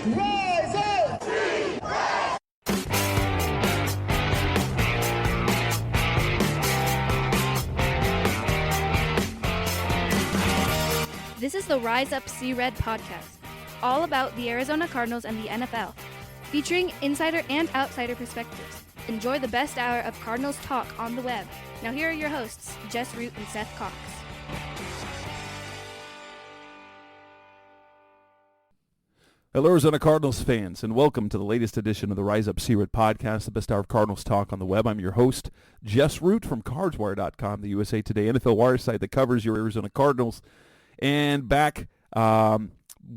Rise up! This is the Rise Up See Red podcast, all about the Arizona Cardinals and the NFL, featuring insider and outsider perspectives. Enjoy the best hour of Cardinals talk on the web. Now here are your hosts, Jess Root and Seth Cox. Hello, Arizona Cardinals fans, and welcome to the latest edition of the Rise Up See Red podcast, the best hour of Cardinals talk on the web. I'm your host, Jess Root from CardsWire.com, the USA Today NFL Wire site that covers your Arizona Cardinals. And back,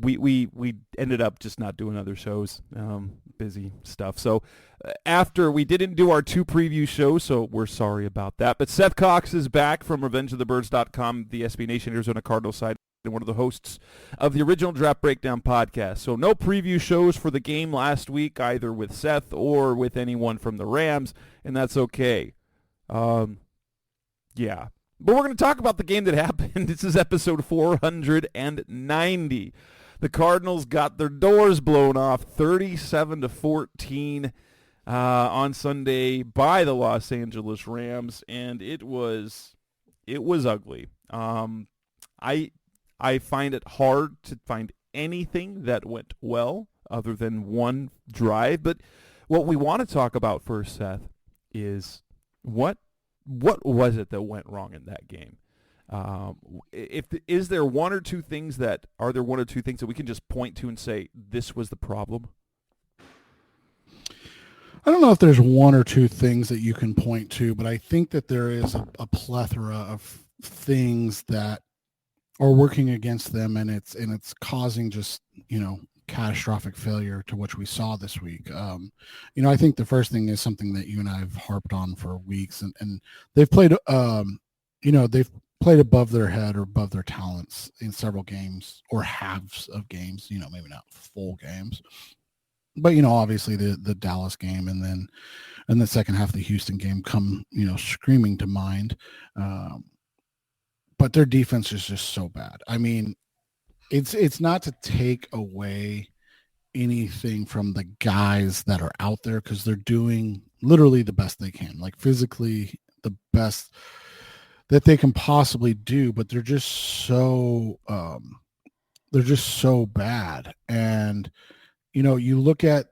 we ended up just not doing other shows, busy stuff. So after we didn't do our 2 preview shows, so we're sorry about that. But Seth Cox is back from RevengeOfTheBirds.com, the SB Nation Arizona Cardinals site, and one of the hosts of the original Draft Breakdown podcast. So no preview shows for the game last week, either with Seth or with anyone from the Rams, and that's okay. Yeah. But we're going to talk about the game that happened. This is episode 490. The Cardinals got their doors blown off 37-14 on Sunday by the Los Angeles Rams, and it was ugly. I find it hard to find anything that went well other than one drive. But what we want to talk about first, Seth, is what was it that went wrong in that game? Are there one or two things that we can just point to and say this was the problem? I don't know if there's one or two things that you can point to, but I think that there is a plethora of things that are working against them, and it's causing just, catastrophic failure to which we saw this week. I think the first thing is something that you and I have harped on for weeks, and they've played, they've played above their head or above their talents in several games or halves of games, maybe not full games. But, obviously the Dallas game and then the second half of the Houston game come, screaming to mind. But their defense is just so bad. I mean, it's not to take away anything from the guys that are out there, because they're doing literally the best they can, like physically the best that they can possibly do, but they're just so bad. And you look at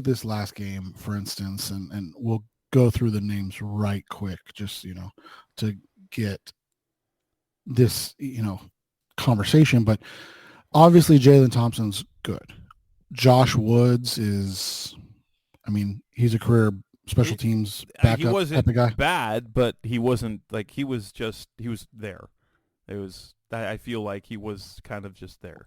this last game, for instance, and we'll go through the names right quick, just to get this conversation. But obviously Jalen Thompson's good. Josh Woods is, he's a career special teams backup. He wasn't type of guy. Bad, but he wasn't like he was there. I feel like he was kind of just there.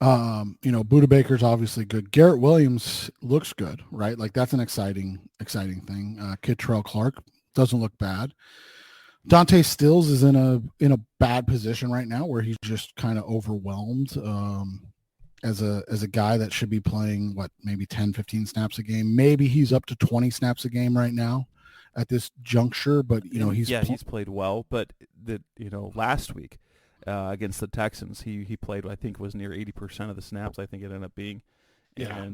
Buda Baker's obviously good. Garrett Williams looks good, right? Like that's an exciting thing. Kid Terrell Clark doesn't look bad. Dante Stills is in a bad position right now where he's just kind of overwhelmed as a guy that should be playing maybe 10, 15 snaps a game. Maybe he's up to 20 snaps a game right now at this juncture, but he's played well, but last week against the Texans, he played, I think, was near 80% of the snaps, I think it ended up being. Yeah.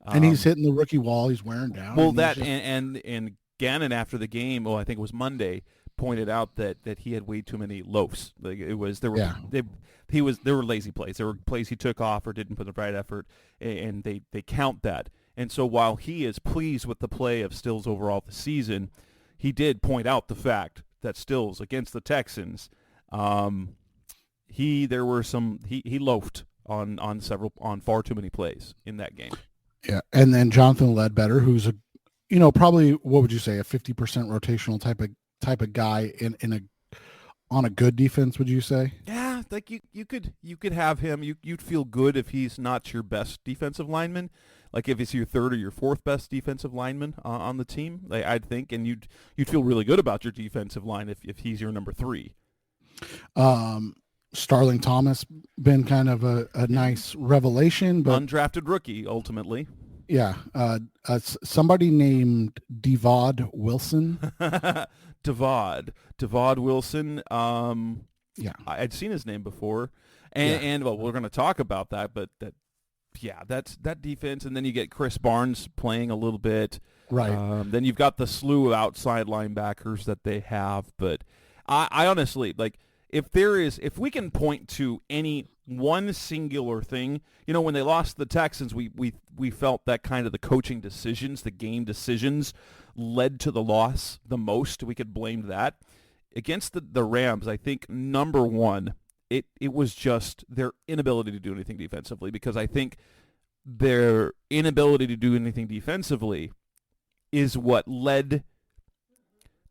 And he's hitting the rookie wall, he's wearing down. Well, and Gannon after the game, I think it was Monday, pointed out that he had way too many loafs. Like there were lazy plays. There were plays he took off or didn't put the right effort, and they count that. And so while he is pleased with the play of Stills overall this season, he did point out the fact that Stills against the Texans, he loafed on far too many plays in that game. Yeah, and then Jonathan Ledbetter, who's probably, what would you say, a 50% rotational type of guy on a good defense, would you say? Yeah, like you could have him. You'd feel good if he's not your best defensive lineman, like if he's your third or your fourth best defensive lineman on the team. I'd think, and you'd feel really good about your defensive line if he's your number 3. Starling Thomas been kind of a nice revelation, but undrafted rookie ultimately. Yeah, somebody named Devod Wilson. Devod Wilson. Yeah, I'd seen his name before, and well, we're going to talk about that, but that yeah, that's that defense, and then you get Chris Barnes playing a little bit. Right. Then you've got the slew of outside linebackers that they have, but I honestly, like, if we can point to any one singular thing, when they lost the Texans, we felt that kind of the coaching decisions, the game decisions led to the loss the most. We could blame that. Against the Rams, I think number one, it was just their inability to do anything defensively, because I think their inability to do anything defensively is what led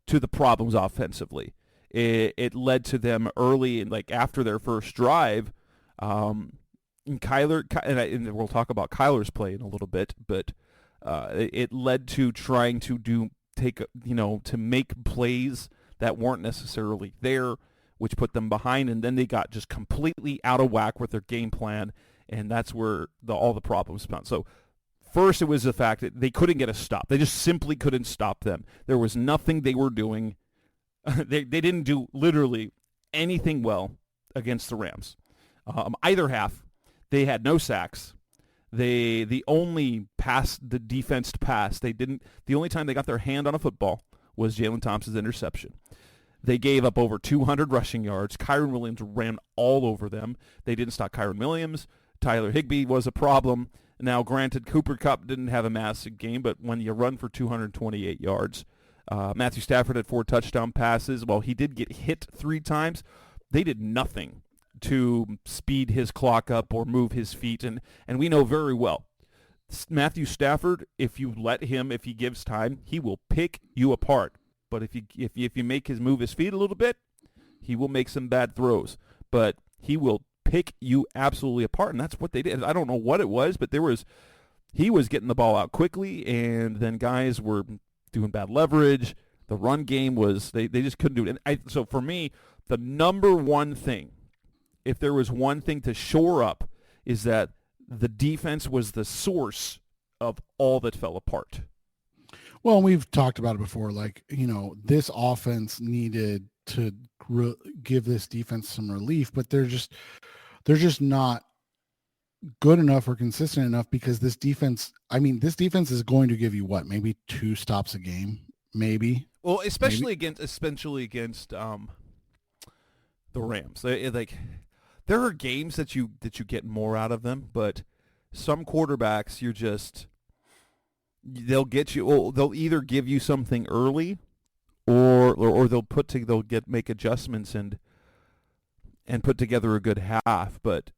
to the problems offensively. It led to them early, and like after their first drive, and and we'll talk about Kyler's play in a little bit, but it led to trying to make plays that weren't necessarily there, which put them behind, and then they got just completely out of whack with their game plan, and that's where all the problems found. So first, it was the fact that they couldn't get a stop. They just simply couldn't stop them. There was nothing they were doing. They didn't do literally anything well against the Rams. Either half, they had no sacks. The only pass the defense passed, they didn't. The only time they got their hand on a football was Jalen Thompson's interception. They gave up over 200 rushing yards. Kyron Williams ran all over them. They didn't stop Kyron Williams. Tyler Higbee was a problem. Now, granted, Cooper Kupp didn't have a massive game, but when you run for 228 yards, Matthew Stafford had 4 touchdown passes. While he did get hit 3 times, they did nothing to speed his clock up or move his feet. And we know very well, Matthew Stafford, if you let him, if he gives time, he will pick you apart. But if you make his move his feet a little bit, he will make some bad throws. But he will pick you absolutely apart, and that's what they did. I don't know what it was, but he was getting the ball out quickly, and then guys were doing bad leverage. The run game was they just couldn't do it. So for me, the number one thing, if there was one thing to shore up, is that the defense was the source of all that fell apart. Well, we've talked about it before. Like, this offense needed to give this defense some relief, but they're just not good enough or consistent enough, because this defense is going to give you maybe 2 stops a game, maybe. Well, especially against the Rams. There are games that you get more out of them, but some quarterbacks they'll get you. Well, they'll either give you something early, or they'll make adjustments and put together a good half. But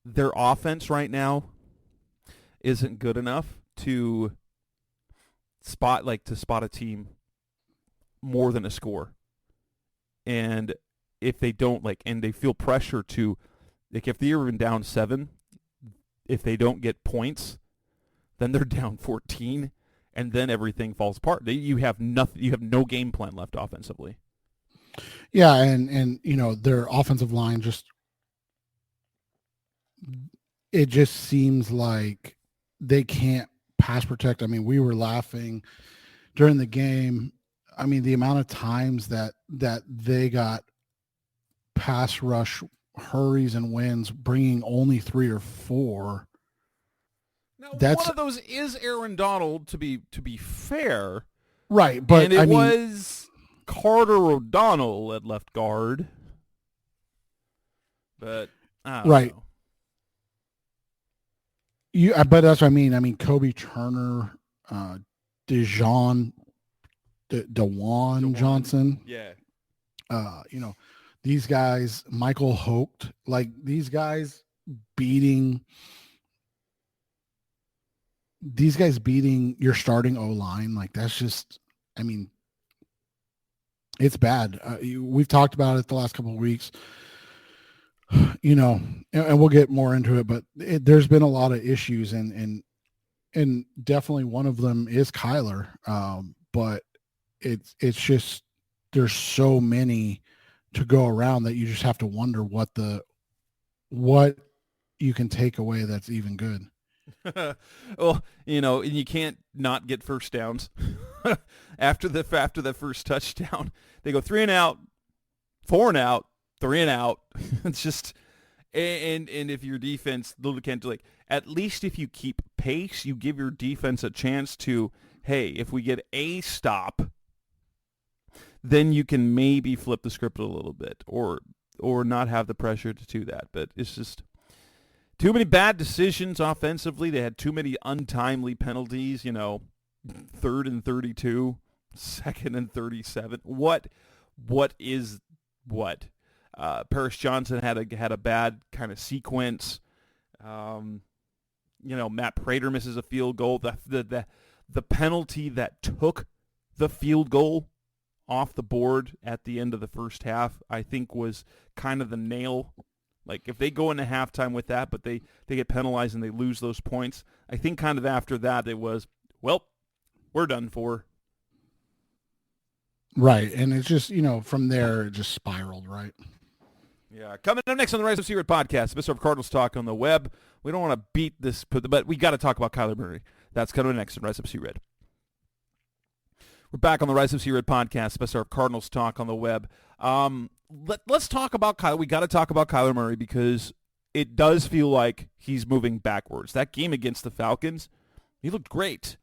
their offense right now isn't good enough to spot a team more than a score. And if they don't and they feel pressure to, if they're even down 7, if they don't get points, then they're down 14, and then everything falls apart. You have nothing. You have no game plan left offensively. Yeah, and their offensive line it just seems like they can't pass protect. I mean, we were laughing during the game. I mean, the amount of times that they got pass rush hurries and wins, bringing only 3 or 4. Now, one of those is Aaron Donald, to be fair. Right, but and it was Carter O'Donnell at left guard. But I don't know. But that's what I mean. I mean, Kobe Turner, Dewan Johnson. Yeah. These guys, Michael Holt, these guys beating your starting O-line, that's just, I mean, it's bad. We've talked about it the last couple of weeks, and we'll get more into it, but there's been a lot of issues, and definitely one of them is Kyler. But it's just, there's so many to go around that you just have to wonder what you can take away that's even good. Well, and you can't not get first downs. after the first touchdown, they go 3 and out, 4 and out, 3 and out. It's just, And if your defense can't do, like, at least if you keep pace, you give your defense a chance to, hey, if we get a stop, then you can maybe flip the script a little bit, or not have the pressure to do that. But it's just too many bad decisions offensively. They had too many untimely penalties, 3rd and 32, 2nd and 37. What is what? Paris Johnson had a bad kind of sequence. Matt Prater misses a field goal. The penalty that took the field goal off the board at the end of the first half, I think, was kind of the nail. Like, if they go into halftime with that, but they get penalized and they lose those points, I think kind of after that it was, well, we're done for. Right, and it's just, from there it just spiraled, right? Yeah, coming up next on the Rise of Secret podcast, Mr. Cardinals Talk on the web. We don't want to beat this, but we got to talk about Kyler Murray. That's coming next on Rise of Red. We're back on the Rise of Red podcast, Mr. Cardinals Talk on the web. Let's talk about Kyler. We got to talk about Kyler Murray because it does feel like he's moving backwards. That game against the Falcons, he looked great.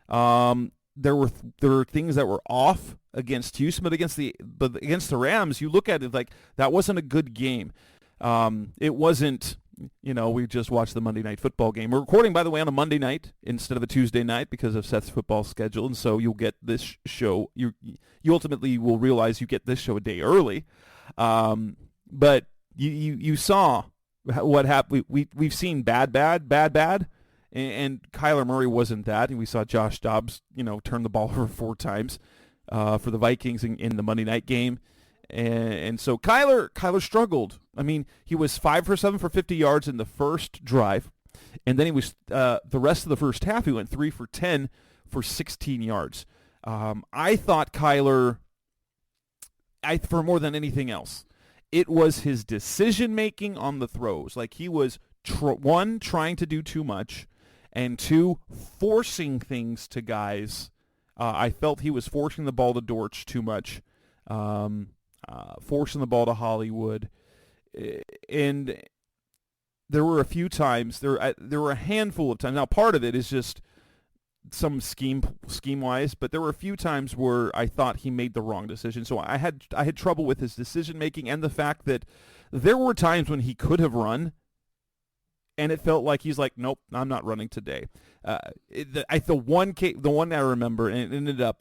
There were things that were off against Houston, but against the Rams, you look at it like that wasn't a good game. It wasn't. We just watched the Monday Night Football game. We're recording, by the way, on a Monday night instead of a Tuesday night because of Seth's football schedule, and so you'll get this show. You ultimately will realize you get this show a day early. But you saw what happened. We've seen bad, and Kyler Murray wasn't that. And we saw Josh Dobbs, turn the ball over 4 times for the Vikings in the Monday night game. And so Kyler struggled. I mean, he was 5 for 7 for 50 yards in the first drive, and then he was the rest of the first half he went 3 for 10 for 16 yards. I thought Kyler, for more than anything else, it was his decision making on the throws. Like, he was one, trying to do too much, and 2, forcing things to guys. I felt he was forcing the ball to Dortch too much. Forcing the ball to Hollywood, and there were a few times, there were a handful of times. Now, part of it is just some scheme-wise, but there were a few times where I thought he made the wrong decision. So I had trouble with his decision-making and the fact that there were times when he could have run, and it felt like he's like, nope, I'm not running today. The one I remember, and it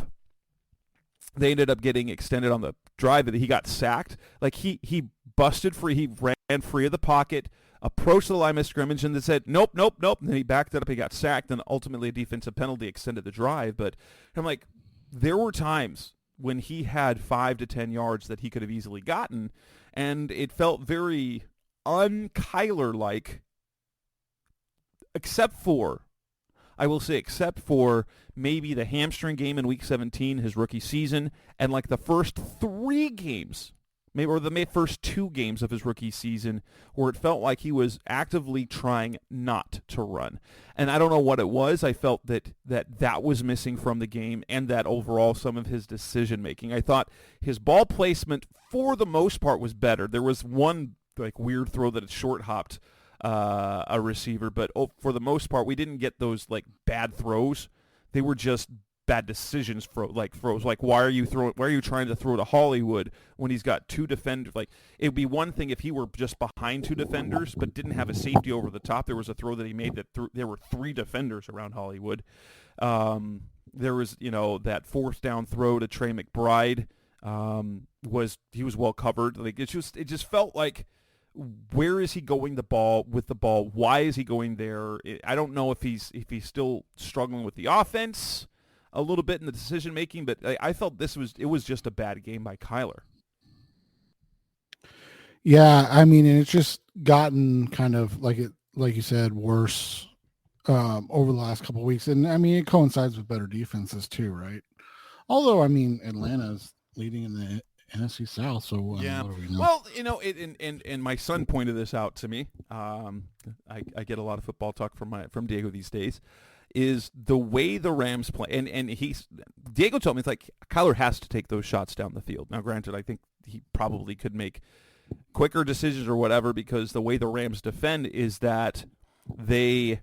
they ended up getting extended on the drive that he got sacked. Like, he busted free. He ran free of the pocket, approached the line of scrimmage, and then said, nope. And then he backed it up. He got sacked, and ultimately a defensive penalty extended the drive. But I'm like, there were times when he had 5 to 10 yards that he could have easily gotten, and it felt very un-Kyler-like, except for maybe the hamstring game in Week 17, his rookie season, and like the first 3 games, maybe, or the first 2 games of his rookie season, where it felt like he was actively trying not to run. And I don't know what it was. I felt that was missing from the game, and that overall some of his decision-making. I thought his ball placement, for the most part, was better. There was one like weird throw that it short-hopped a receiver, but for the most part, we didn't get those like bad throws. They were just bad decisions throws. Like, why are you trying to throw to Hollywood when he's got 2 defenders? Like, it would be one thing if he were just behind 2 defenders but didn't have a safety over the top. There was a throw that he made that there were 3 defenders around Hollywood. There was that 4th down throw to Trey McBride. He was well covered. Like, it just felt like, where is he going with the ball? Why is he going there? I don't know if he's still struggling with the offense a little bit in the decision making, but I felt it was just a bad game by Kyler. Yeah, I mean, and it's just gotten kind of like you said, worse over the last couple of weeks, and I mean, it coincides with better defenses too, right? Although, I mean, Atlanta's leading in the NFC South, so yeah. What do we know? Well, and my son pointed this out to me. I get a lot of football talk from Diego these days. Is the way the Rams play, and Diego told me it's like Kyler has to take those shots down the field. Now, granted, I think he probably could make quicker decisions or whatever, because the way the Rams defend is that they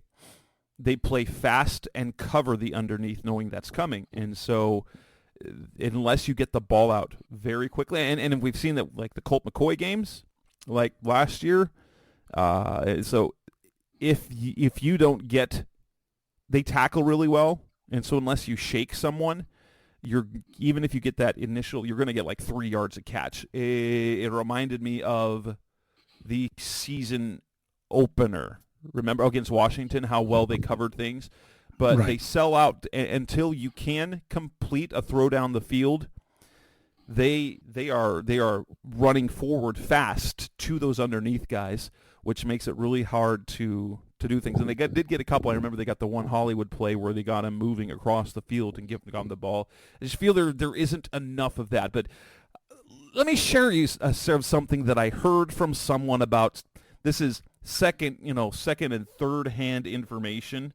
play fast and cover the underneath, knowing that's coming. And so unless you get the ball out very quickly, and we've seen that, like the Colt McCoy games, like last year. So if you don't get, they tackle really well, and so unless you shake someone, even if you get that initial, you're going to get like 3 yards a catch. It reminded me of the season opener. Remember against Washington how well they covered things, but Right. they sell out until you can complete a throw down the field. They are running forward fast to those underneath guys, which makes it really hard to do things. And they did get a couple. I remember they got the one Hollywood play where they got him moving across the field and giving him the ball. I just feel there isn't enough of that. But let me share you something that I heard from someone about. This is second and third hand information.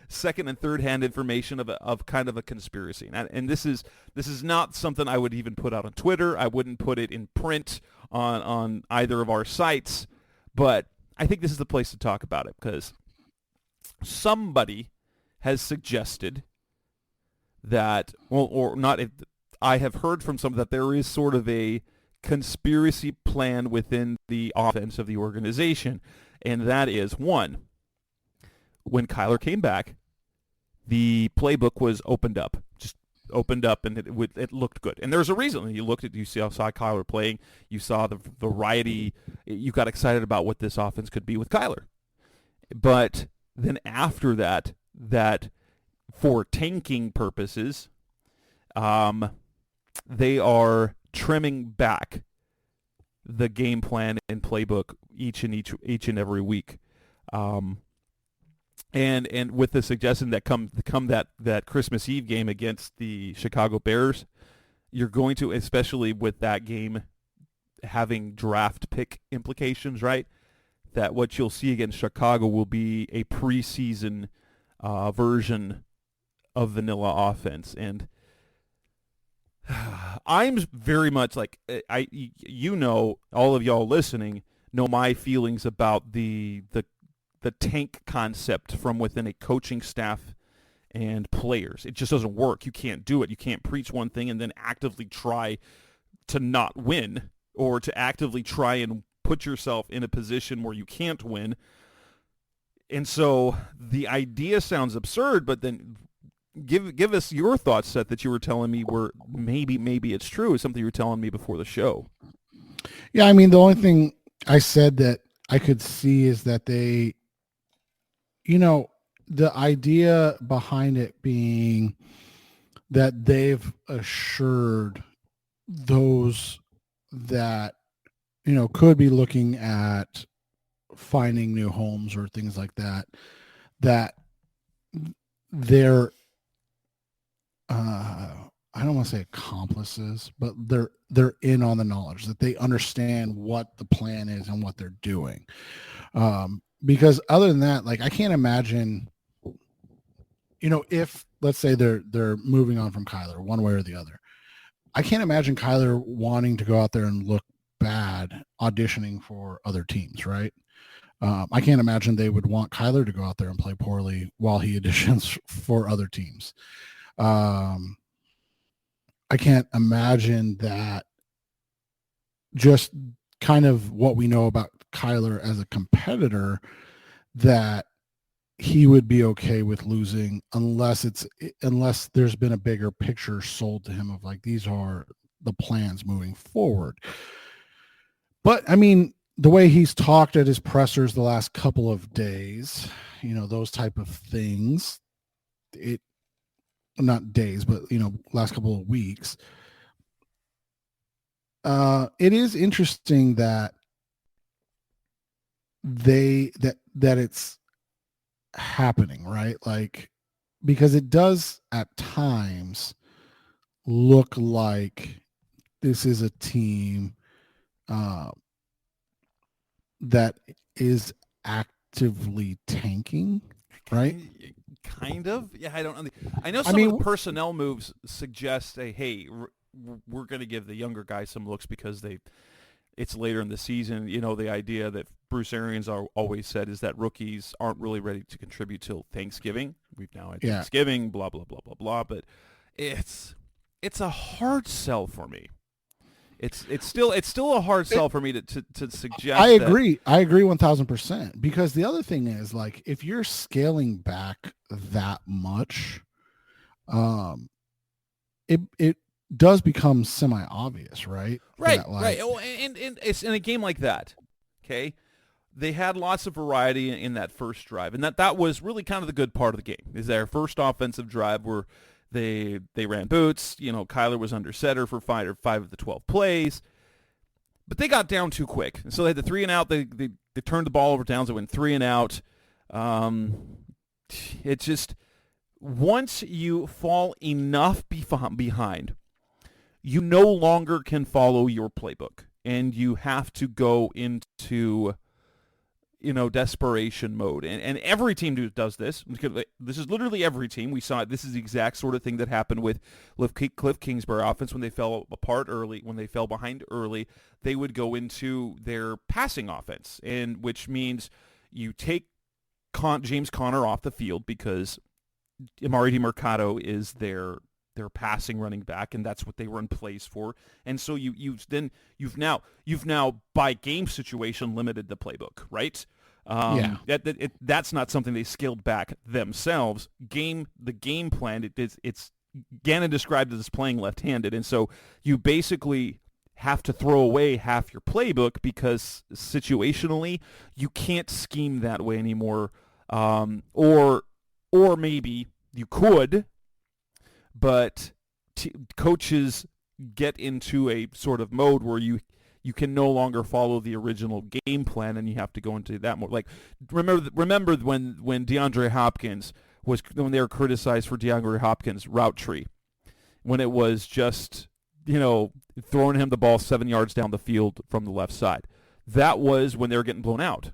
Second and third hand information of kind of a conspiracy. And this is not something I would even put out on Twitter. I wouldn't put it in print on either of our sites, but I think this is the place to talk about it, because somebody has suggested that, I have heard from some that there is sort of a conspiracy plan within the offense of the organization, and that is, one, when Kyler came back, the playbook was opened up, and it looked good. And there's a reason. You saw Kyler playing, you saw the variety, you got excited about what this offense could be with Kyler. But then after that for tanking purposes, they are trimming back the game plan and playbook each and every week. And with the suggestion that come that Christmas Eve game against the Chicago Bears, you're going to, especially with that game having draft pick implications, right? That what you'll see against Chicago will be a preseason version of vanilla offense. And I'm very much like, all of y'all listening know my feelings about the tank concept from within a coaching staff and players. It just doesn't work. You can't do it. You can't preach one thing and then actively try to not win, or to actively try and put yourself in a position where you can't win. And so the idea sounds absurd, but then give us your thoughts, Seth, that you were telling me were maybe it's true. It's something you were telling me before the show. Yeah, I mean, the only thing I said that I could see is that they, the idea behind it being that they've assured those that, could be looking at finding new homes or things like that, that they're, I don't want to say accomplices, but they're in on the knowledge, that they understand what the plan is and what they're doing. Because other than that, like, I can't imagine, if, let's say they're moving on from Kyler one way or the other, I can't imagine Kyler wanting to go out there and look bad auditioning for other teams, right? I can't imagine they would want Kyler to go out there and play poorly while he auditions for other teams. I can't imagine that, just kind of what we know about Kyler as a competitor, that he would be okay with losing unless there's been a bigger picture sold to him of like, these are the plans moving forward. But I mean, the way he's talked at his pressers the last couple of days, those type of things, not days, but last couple of weeks, it is interesting that that it's happening, right? Like, because it does at times look like this is a team that is actively tanking, right? Kind of. Yeah, I don't know. I know some of the personnel moves suggest, hey, we're going to give the younger guys some looks because they, it's later in the season. The idea that Bruce Arians always said is that rookies aren't really ready to contribute till Thanksgiving. We've now had Thanksgiving, blah, blah, blah, blah, blah. But it's a hard sell for me. It's still a hard sell for me to suggest. I agree 1,000%, because the other thing is, like, if you're scaling back that much, it does become semi-obvious, right? Right. Oh, and it's in a game like that. Okay, they had lots of variety in that first drive, and that was really kind of the good part of the game. Is their first offensive drive where they ran boots. Kyler was under center for 5 of the 12 plays, but they got down too quick, and so they had the 3 and out. They turned the ball over downs. They went 3 and out. It just, once you fall enough behind, you no longer can follow your playbook, and you have to go into desperation mode. And every team does this. This is literally every team. We saw it. This is the exact sort of thing that happened with Cliff Kingsbury offense when they fell apart early, when they fell behind early. They would go into their passing offense, and which means you take James Conner off the field because Amari DiMercato is their passing running back, and that's what they were in place for. And so you've now by game situation limited the playbook, right? That's not something they scaled back themselves. The game plan, it's Gannon described it as playing left-handed, and so you basically have to throw away half your playbook because situationally you can't scheme that way anymore. Or maybe you could, but coaches get into a sort of mode where you can no longer follow the original game plan, and you have to go into that more. Like, remember when DeAndre Hopkins when they were criticized for DeAndre Hopkins' route tree, when it was just throwing him the ball 7 yards down the field from the left side. That was when they were getting blown out.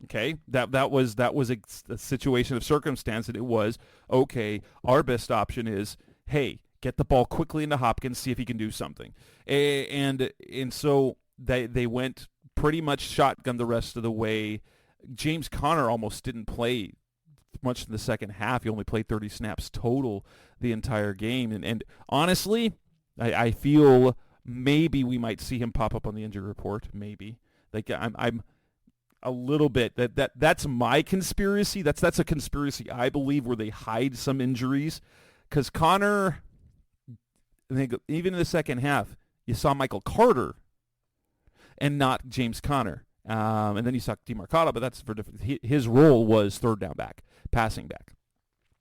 Okay, that was a situation of circumstance that it was, okay, our best option is, hey, get the ball quickly into Hopkins, see if he can do something. And so they went pretty much shotgun the rest of the way. James Conner almost didn't play much in the second half. He only played 30 snaps total the entire game. And honestly, I feel maybe we might see him pop up on the injury report, maybe. Like, I'm a little bit that's my conspiracy. That's a conspiracy I believe, where they hide some injuries, because Connor, I think even in the second half you saw Michael Carter and not James Conner, and then you saw DeMercato, but that's for different. His role was third down back, passing back,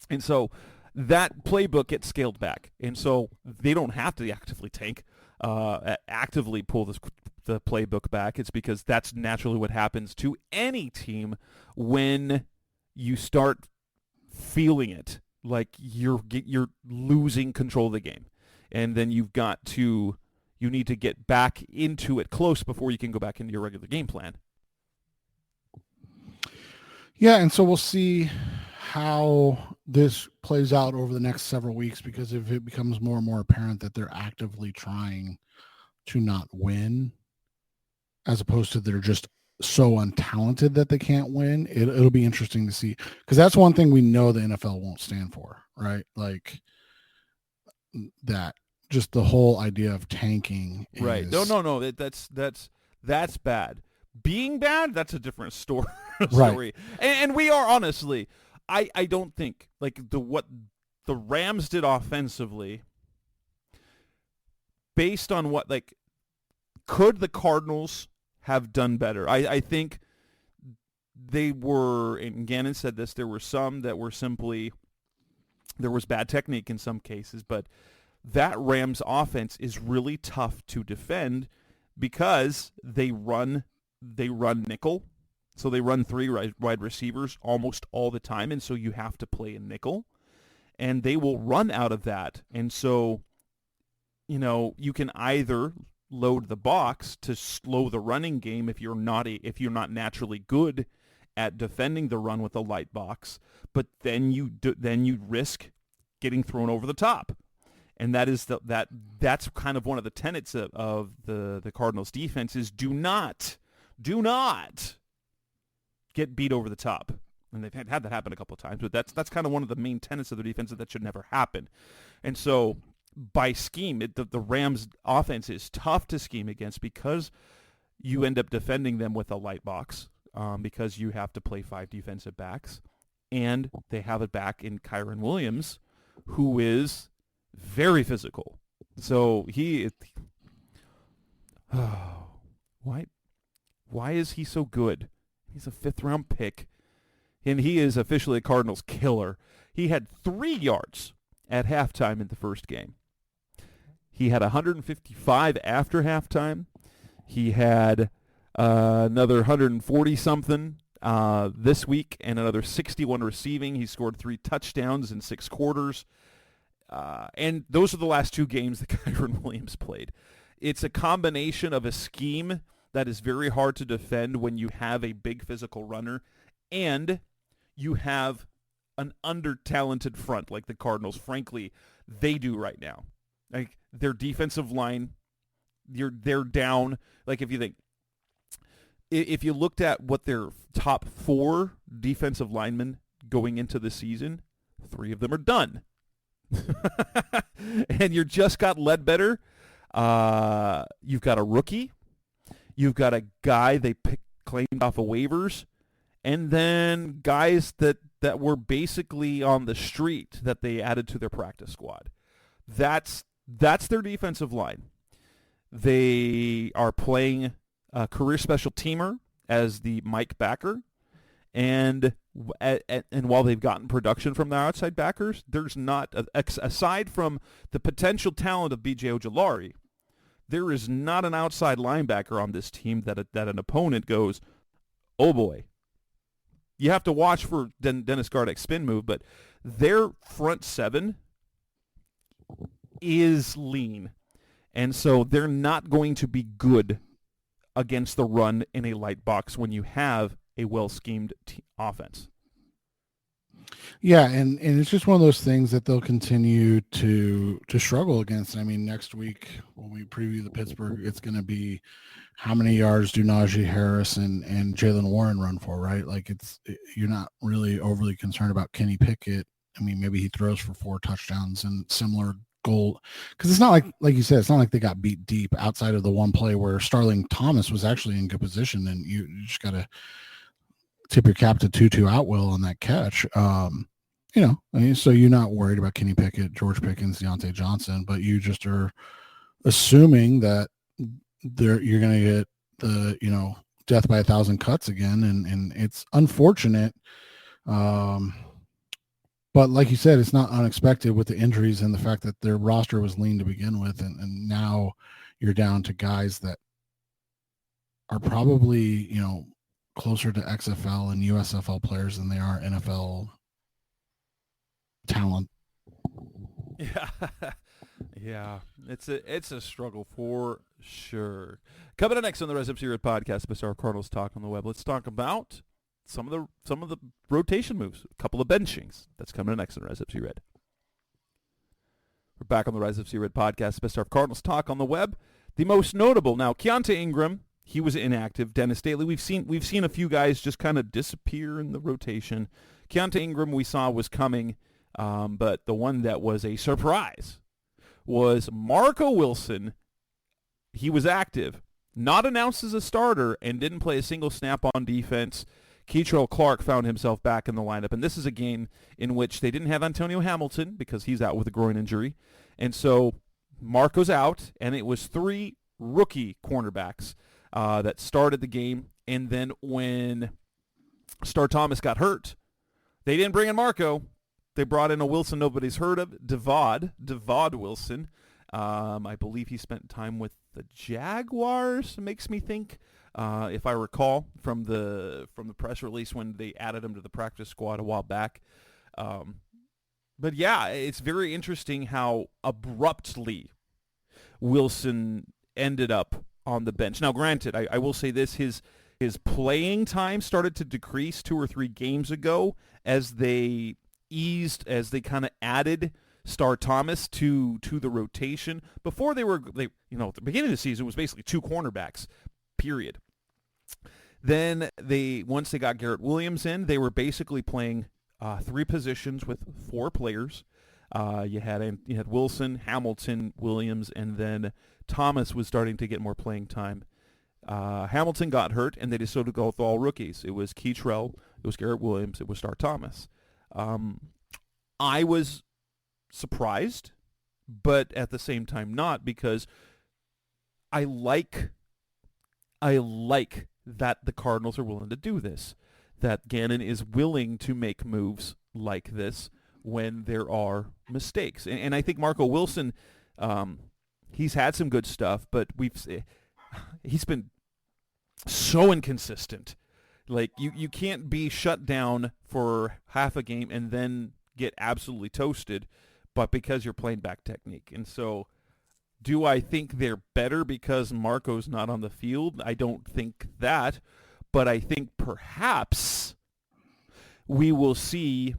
and so that playbook gets scaled back, and so they don't have to actively actively pull the playbook back. It's because that's naturally what happens to any team when you start feeling it, like you're losing control of the game, and then you need to get back into it close before you can go back into your regular game plan. Yeah, and so we'll see how this plays out over the next several weeks, because if it becomes more and more apparent that they're actively trying to not win, as opposed to they're just so untalented that they can't win, it'll be interesting to see, because that's one thing we know the NFL won't stand for, right? Like, that, just the whole idea of tanking. Right. No. That's bad. Being bad, that's a different story. Right. And we are, honestly, I don't think, like, what the Rams did offensively, based on what, like, could the Cardinals have done better? I think they were, and Gannon said this, there were some that were simply, there was bad technique in some cases, but that Rams offense is really tough to defend because they run nickel. So they run 3 wide receivers almost all the time, and so you have to play a nickel, and they will run out of that. And so, you can either load the box to slow the running game if you're not naturally good at defending the run with a light box, but then you risk getting thrown over the top. And that's kind of one of the tenets of the Cardinals defense is do not get beat over the top. And they've had that happen a couple of times, but that's kind of one of the main tenets of their defense that should never happen. And so by scheme, the Rams offense is tough to scheme against because you end up defending them with a light box because you have to play 5 defensive backs. And they have it back in Kyren Williams, who is very physical. So why is he so good? He's a 5th-round pick, and he is officially a Cardinals killer. He had 3 yards at halftime in the first game. He had 155 after halftime. He had another 140-something this week and another 61 receiving. He scored 3 touchdowns in 6 quarters. And those are the last 2 games that Kyren Williams played. It's a combination of a scheme that is very hard to defend when you have a big physical runner and you have an under-talented front like the Cardinals, frankly, they do right now. Like their defensive line, they're down. Like if you looked at what their top 4 defensive linemen going into the season, 3 of them are done. And you just got Ledbetter. You've got a rookie. You've got a guy they claimed off of waivers. And then guys that were basically on the street that they added to their practice squad. That's their defensive line. They are playing a career special teamer as the Mike backer. And while they've gotten production from their outside backers, there's not, aside from the potential talent of B.J. Ojulari, there is not an outside linebacker on this team that an opponent goes, oh boy. You have to watch for Dennis Gardeck's spin move, but their front 7 is lean. And so they're not going to be good against the run in a light box when you have a well-schemed offense. Yeah, and it's just one of those things that they'll continue to struggle against. I mean, next week when we preview the Pittsburgh, it's going to be how many yards do Najee Harris and Jaylen Warren run for, right? Like you're not really overly concerned about Kenny Pickett. I mean, maybe he throws for 4 touchdowns and similar goal, because it's not like you said, it's not like they got beat deep outside of the one play where Starling Thomas was actually in good position, and you just got to tip your cap to Tutu Atwell on that catch. I mean, so you're not worried about Kenny Pickett, George Pickens, Deontay Johnson, but you just are assuming that you're going to get the, death by 1,000 cuts again. And it's unfortunate. But like you said, it's not unexpected with the injuries and the fact that their roster was lean to begin with. And now you're down to guys that are probably, closer to XFL and USFL players than they are NFL talent. Yeah. It's a struggle for sure. Coming up next on the Rise Up Series podcast, Mr. Cardinals Talk on the Web. Let's talk about some of the rotation moves, a couple of benchings. That's coming up next on the Rise Up Series. We're back on the Rise Up Series podcast, Best of Cardinals Talk on the Web. The most notable now, Keontae Ingram. He was inactive. Dennis Daly. We've seen a few guys just kind of disappear in the rotation. Keontae Ingram we saw was coming, but the one that was a surprise was Marco Wilson. He was active, not announced as a starter, and didn't play a single snap on defense. Keitrell Clark found himself back in the lineup, and this is a game in which they didn't have Antonio Hamilton because he's out with a groin injury. And so Marco's out, and it was 3 rookie cornerbacks that started the game. And then when Star Thomas got hurt, they didn't bring in Marco. They brought in a Wilson nobody's heard of, Devod Wilson. I believe he spent time with the Jaguars, makes me think, if I recall from the press release when they added him to the practice squad a while back. But yeah, it's very interesting how abruptly Wilson ended up on the bench. Now, granted, I will say this, his playing time started to decrease 2 or 3 games ago as they kind of added Star Thomas to the rotation. Before at the beginning of the season, it was basically 2 cornerbacks, period. Then once they got Garrett Williams in, they were basically playing 3 positions with 4 players. You had Wilson, Hamilton, Williams, and then Thomas was starting to get more playing time. Hamilton got hurt, and they decided to go with all rookies. It was Keitrell, it was Garrett Williams, it was Star Thomas. I was surprised, but at the same time not, because I like that the Cardinals are willing to do this, that Gannon is willing to make moves like this when there are mistakes. And I think Marco Wilson, he's had some good stuff, but he's been so inconsistent. Like, you can't be shut down for half a game and then get absolutely toasted, but because you're playing back technique. And so do I think they're better because Marco's not on the field? I don't think that, but I think perhaps we will see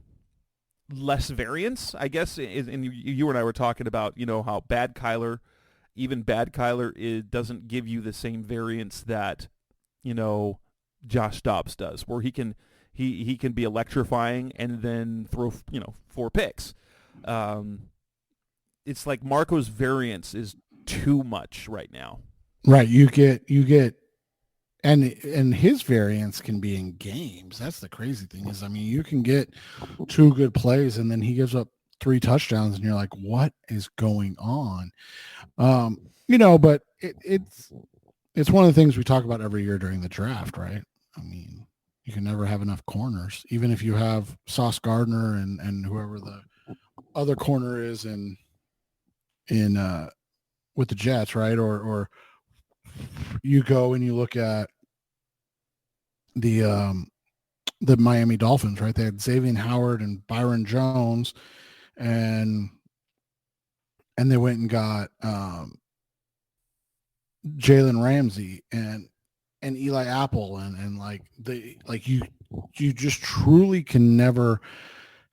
less variance, I guess. And you and I were talking about, how even bad Kyler doesn't give you the same variance that, Josh Dobbs does, where he can be electrifying and then throw 4 picks. It's like Marco's variance is too much right now. Right, you get and his variance can be in games. That's the crazy thing is, you can get 2 good plays and then he gives up 3 touchdowns and you're like, what is going on? But it's one of the things we talk about every year during the draft, right? You can never have enough corners, even if you have Sauce Gardner and whoever the other corner is in with the Jets, right? Or you go and you look at the Miami Dolphins, right? They had Xavier Howard and Byron Jones, and they went and got Jalen Ramsey and Eli Apple and you just truly can never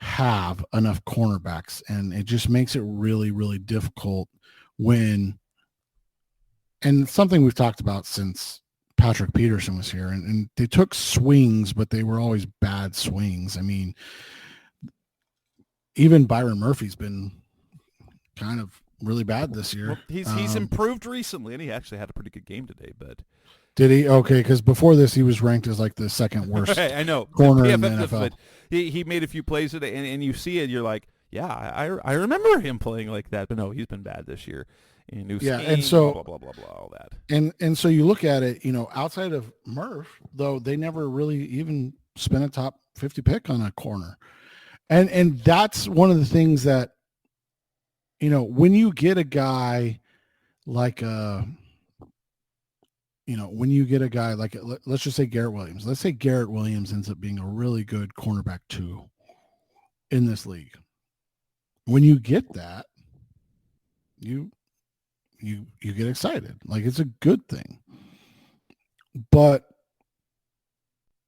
have enough cornerbacks, and it just makes it really, really difficult and something we've talked about since Patrick Peterson was here, and they took swings, but they were always bad swings. Even Byron Murphy's been kind of really bad this year. Well, he's improved recently, and he actually had a pretty good game today, but did he? Okay, because before this, he was ranked as like the second worst I know. corner in the NFL. But he made a few plays today, and you see it, you're like, yeah, I remember him playing like that. But no, he's been bad this year. And new scheme, and so blah, blah, blah, blah, blah, all that. And so you look at it, outside of Murph, though, they never really even spent a top 50 pick on a corner. And that's one of the things that, when you get a guy like let's just say Garrett Williams. Let's say Garrett Williams ends up being a really good cornerback 2 in this league. When you get that, you get excited. Like, it's a good thing. But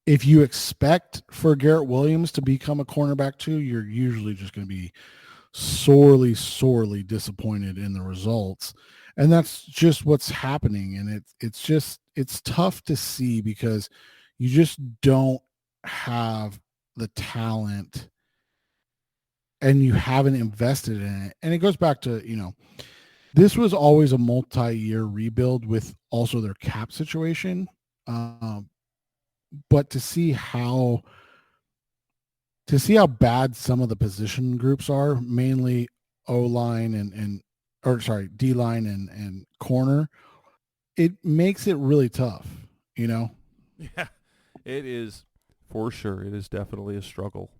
if you expect for Garrett Williams to become a cornerback 2, you're usually just going to be sorely, sorely disappointed in the results. And that's just what's happening. And it's tough to see because you just don't have the talent and you haven't invested in it. And it goes back to, this was always a multi-year rebuild with also their cap situation. But to see how bad some of the position groups are, mainly O-line D-line and corner, it makes it really tough, Yeah, it is for sure. It is definitely a struggle.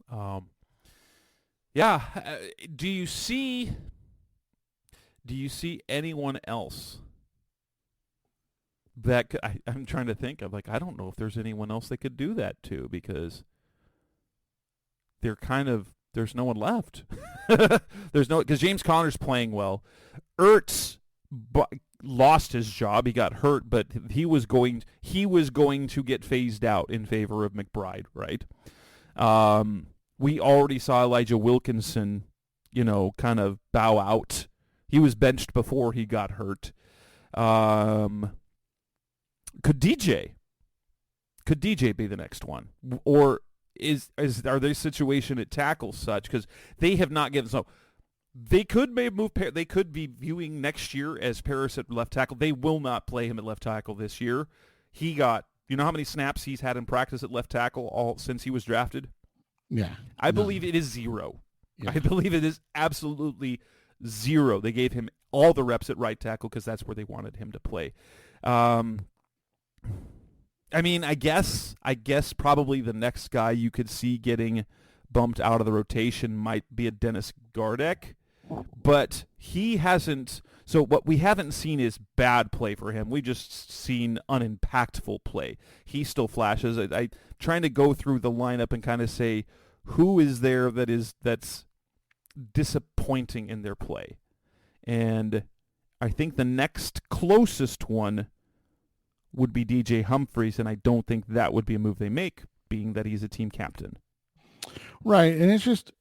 Do you see anyone else that I'm trying to think of? Like, I don't know if there's anyone else that could do that too, because there's no one left. Because James Conner's playing well. Ertz lost his job. He got hurt, but he was going to get phased out in favor of McBride, right? We already saw Elijah Wilkinson kind of bow out. He was benched before he got hurt. Could DJ be the next one, or are their situation at tackle such, because they have not given, so they could maybe move. They could be viewing next year as Paris at left tackle. They will not play him at left tackle this year. He got, how many snaps he's had in practice at left tackle all since he was drafted? Yeah, I believe it is 0. Yeah. I believe it is absolutely 0. They gave him all the reps at right tackle because that's where they wanted him to play. I guess probably the next guy you could see getting bumped out of the rotation might be a Dennis Gardeck, but he hasn't. So what we haven't seen is bad play for him. We've just seen unimpactful play. He still flashes. I trying to go through the lineup and kind of say who is there that's disappointing in their play, and I think the next closest one would be DJ Humphries, and I don't think that would be a move they make, being that he's a team captain. Right, and it's just,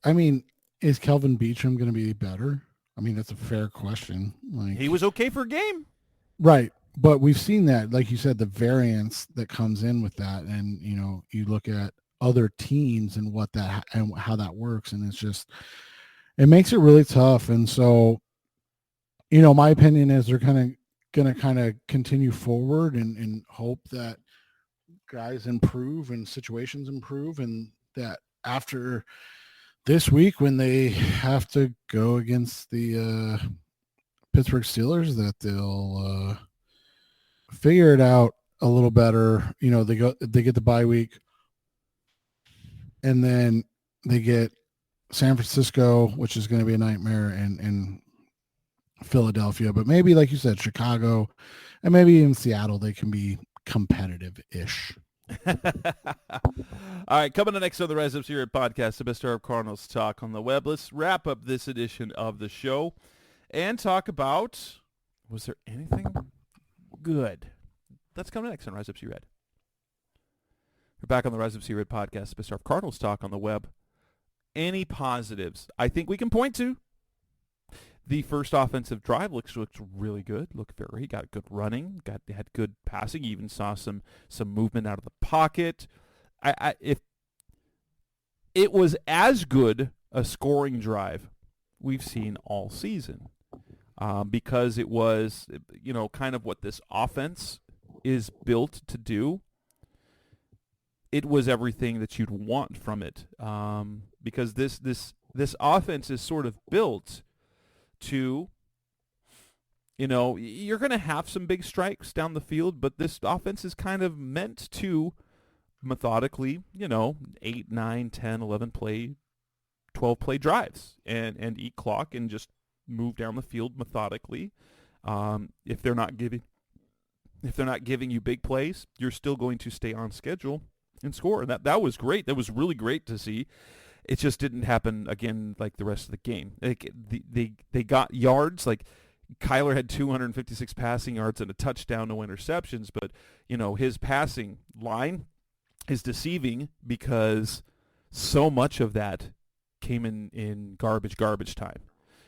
is Kelvin Beachum going to be better? That's a fair question. He was okay for a game. Right, but we've seen that, like you said, the variance that comes in with that, and, you look at other teams and what that and how that works, and it's just, it makes it really tough. And so, my opinion is they're going to continue forward and hope that guys improve and situations improve, and that after this week when they have to go against the Pittsburgh Steelers, that they'll figure it out a little better. They get the bye week, and then they get San Francisco, which is going to be a nightmare, and Philadelphia, but maybe, like you said, Chicago, and maybe even Seattle, they can be competitive-ish. All right, coming up next on the Rise Up Spirit podcast, the best of Cardinals talk on the web. Let's wrap up this edition of the show and talk about, was there anything good? That's coming next on Rise Up Spirit. We're back on the Rise Up Spirit podcast, the best of Cardinals talk on the web. Any positives I think we can point to? The first offensive drive looked really good. He got good running, had good passing. You even saw some movement out of the pocket. If it was as good a scoring drive we've seen all season, because it was kind of what this offense is built to do. It was everything that you'd want from it, because this offense is sort of built to, you're going to have some big strikes down the field, but this offense is kind of meant to methodically, 8, 9, 10, 11 play, 12 play drives and eat clock and just move down the field methodically. If they're not giving you big plays, you're still going to stay on schedule and score. And that was great. That was really great to see. It just didn't happen again like the rest of the game. They got yards. Like Kyler had 256 passing yards and a touchdown, no interceptions. But his passing line is deceiving because so much of that came in garbage time,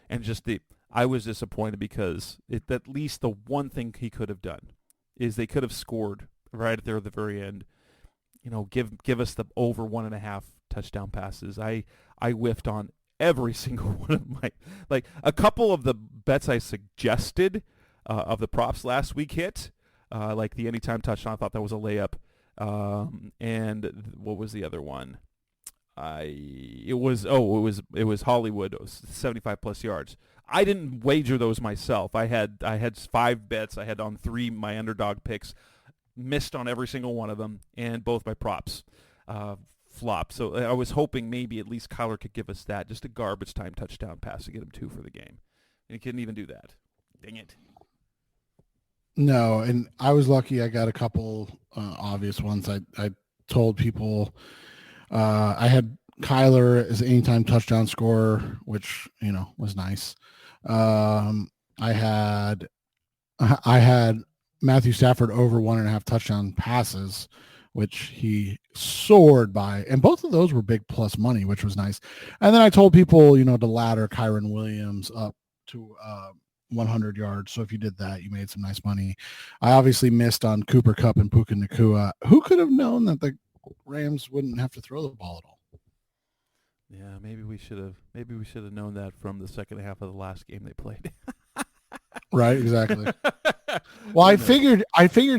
and I was disappointed because at least the one thing he could have done is they could have scored right there at the very end. Give us the over 1.5 touchdown passes. I whiffed on every single one of my, like a couple of the bets I suggested of the props last week hit, like the anytime touchdown. I thought that was a layup. And what was the other one? It was Hollywood. It was 75 plus yards. I didn't wager those myself. I had 5 bets. I had on 3 my underdog picks, missed on every single one of them, and both my props flopped. So I was hoping maybe at least Kyler could give us that, just a garbage time touchdown pass to get him 2 for the game. And he couldn't even do that. Dang it. No, and I was lucky. I got a couple obvious ones. I told people I had Kyler as an anytime touchdown scorer, which was nice. I had Matthew Stafford over 1.5 touchdown passes, which he soared by. And both of those were big plus money, which was nice. And then I told people, to ladder Kyron Williams up to 100 yards. So if you did that, you made some nice money. I obviously missed on Cooper Kupp and Puka Nacua. Who could have known that the Rams wouldn't have to throw the ball at all? Yeah, maybe we should have known that from the second half of the last game they played. Right, exactly. Well, I figured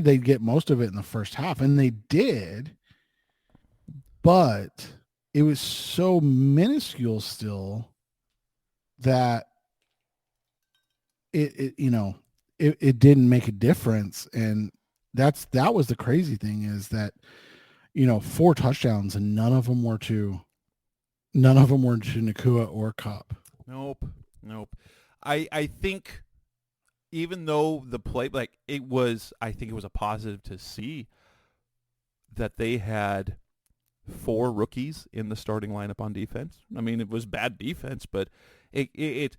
they'd get most of it in the first half, and they did, but it was so minuscule still that it didn't make a difference. And that was the crazy thing, is that 4 touchdowns and none of them were to Nacua or Kupp. Nope. I think even though the play, I think it was a positive to see that they had 4 rookies in the starting lineup on defense. I mean, it was bad defense, but it's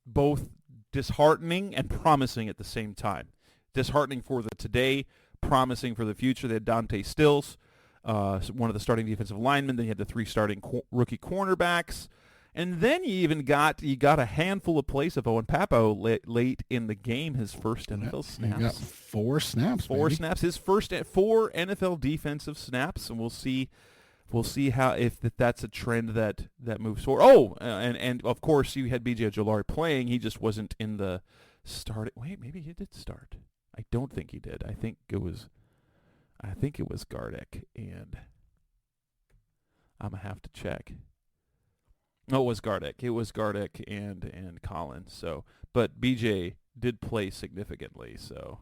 both disheartening and promising at the same time. Disheartening for the today, promising for the future. They had Dante Stills, one of the starting defensive linemen. Then you had the 3 starting rookie cornerbacks. And then you got a handful of plays of Owen Papo late in the game, his first NFL snaps. He got 4 snaps. 4 snaps, his first 4 NFL defensive snaps, and we'll see how if that's a trend that moves forward. Oh, and of course you had B.J. Ojolari playing. He just wasn't in the starting. Wait, maybe he did start. I don't think he did. I think it was Gardeck, and I'm gonna have to check. No, it was Gardeck and Collins. So, but BJ did play significantly. So,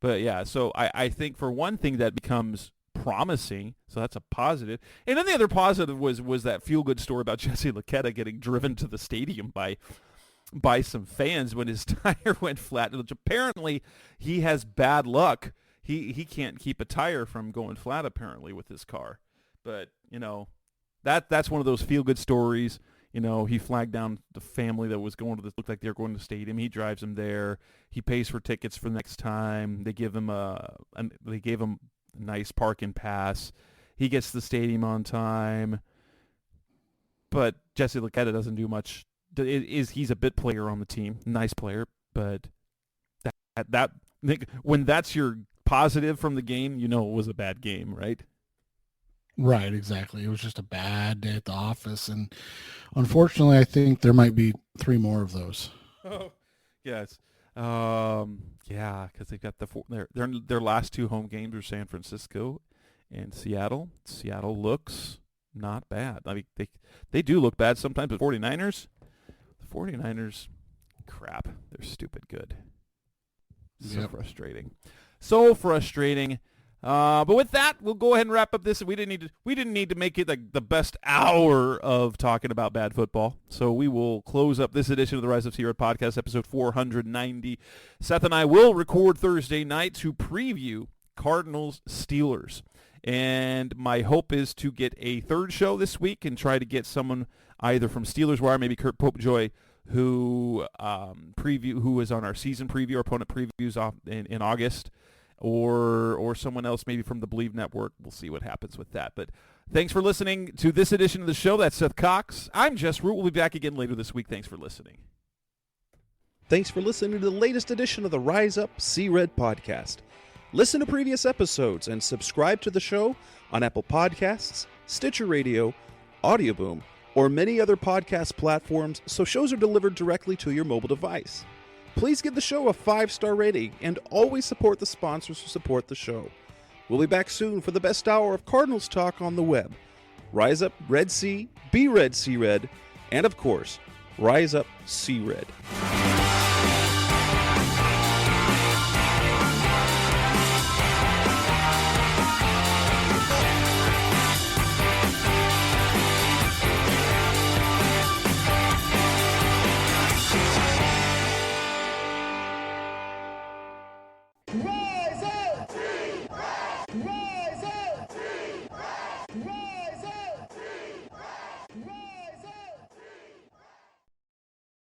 but yeah. So I think for one thing that becomes promising. So that's a positive. And then the other positive was that feel-good story about Jesse Luketa getting driven to the stadium by some fans when his tire went flat. Which apparently he has bad luck. He can't keep a tire from going flat apparently with his car. But that's one of those feel-good stories. He flagged down the family that was going to this. Looked like they were going to the stadium. He drives them there. He pays for tickets for the next time. They give him they gave him a nice parking pass. He gets to the stadium on time. But Jesse Luketa doesn't do much. He's a bit player on the team, nice player. But that when that's your positive from the game, it was a bad game, right? Right, exactly. It was just a bad day at the office, and unfortunately, I think there might be 3 more of those. Oh, yes, because they've got their last 2 home games are San Francisco and Seattle. Seattle looks not bad. I mean, they do look bad sometimes, but 49ers, crap, they're stupid good. So frustrating. So frustrating. But with that, we'll go ahead and wrap up this. We didn't need to make it like the best hour of talking about bad football. So we will close up this edition of the Rise of C-Red podcast, episode 490. Seth and I will record Thursday night to preview Cardinals-Steelers. And my hope is to get a third show this week and try to get someone either from Steelers Wire, maybe Kurt Popejoy, who is on our season preview, our opponent previews off in August. Or someone else maybe from the Believe Network. We'll see what happens with that. But thanks for listening to this edition of the show. That's Seth Cox. I'm Jess Root. We'll be back again later this week. Thanks for listening. Thanks for listening to the latest edition of the Rise Up C-Red podcast. Listen to previous episodes and subscribe to the show on Apple Podcasts, Stitcher Radio, Audioboom, or many other podcast platforms so shows are delivered directly to your mobile device. Please give the show a 5-star rating and always support the sponsors who support the show. We'll be back soon for the best hour of Cardinals talk on the web. Rise up, Red Sea, be Red, Sea Red, and of course, Rise up, Sea Red.